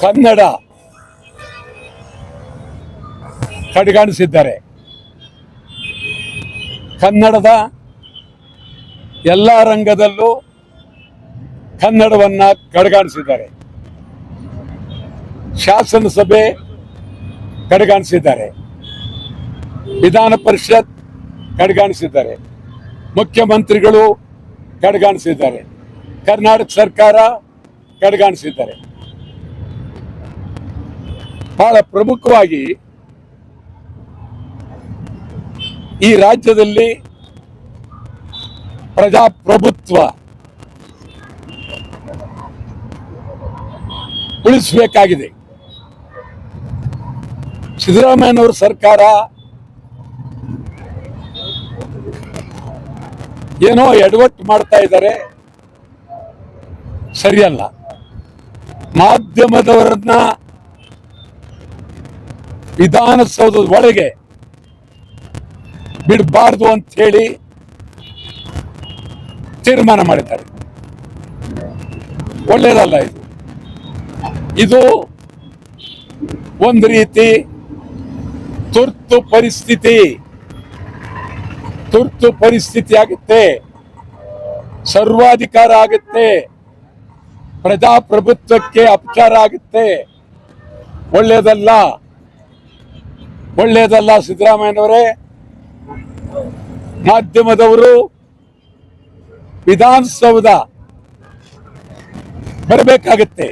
ಕನ್ನಡ ಕಡೆಗಣಿಸಿದ್ದಾರೆ. ಕನ್ನಡದ ಎಲ್ಲ ರಂಗದಲ್ಲೂ ಕನ್ನಡವನ್ನ ಕಡೆಗಣಿಸಿದ್ದಾರೆ. ಶಾಸನಸಭೆ ಕಡೆಗಣಿಸಿದ್ದಾರೆ, ವಿಧಾನ ಪರಿಷತ್ ಕಡೆಗಣಿಸಿದ್ದಾರೆ, ಮುಖ್ಯಮಂತ್ರಿಗಳು ಕಡೆಗಣಿಸಿದ್ದಾರೆ, ಕರ್ನಾಟಕ ಸರ್ಕಾರ ಕಡೆಗಣಿಸಿದ್ದಾರೆ. ಬಹಳ ಪ್ರಮುಖವಾಗಿ ಈ ರಾಜ್ಯದಲ್ಲಿ ಪ್ರಜಾಪ್ರಭುತ್ವ ಉಳಿಸಬೇಕಾಗಿದೆ. ಸಿದ್ದರಾಮಯ್ಯನವರ ಸರ್ಕಾರ ಏನೋ ಎಡವಟ್ಟು ಮಾಡ್ತಾ ಇದ್ದಾರೆ, ಸರಿಯಲ್ಲ. ಮಾಧ್ಯಮದವರನ್ನ ವಿಧಾನಸೌಧದ ಒಳಗೆ ಬಿಡಬಾರ್ದು ಅಂತ ಹೇಳಿ ತೀರ್ಮಾನ ಮಾಡಿದ್ದಾರೆ. ಒಳ್ಳೆಯದಲ್ಲ ಇದು. ಇದು ಒಂದು ರೀತಿ ತುರ್ತು ಪರಿಸ್ಥಿತಿ ಆಗುತ್ತೆ, ಸರ್ವಾಧಿಕಾರ ಆಗುತ್ತೆ, ಪ್ರಜಾಪ್ರಭುತ್ವಕ್ಕೆ ಅಪಚಾರ ಆಗುತ್ತೆ. ಒಳ್ಳೆಯದಲ್ಲ ಸಿದ್ದರಾಮಯ್ಯನವರೇ. ಮಾಧ್ಯಮದವರು ವಿಧಾನಸೌಧ ಬರಬೇಕಾಗತ್ತೆ.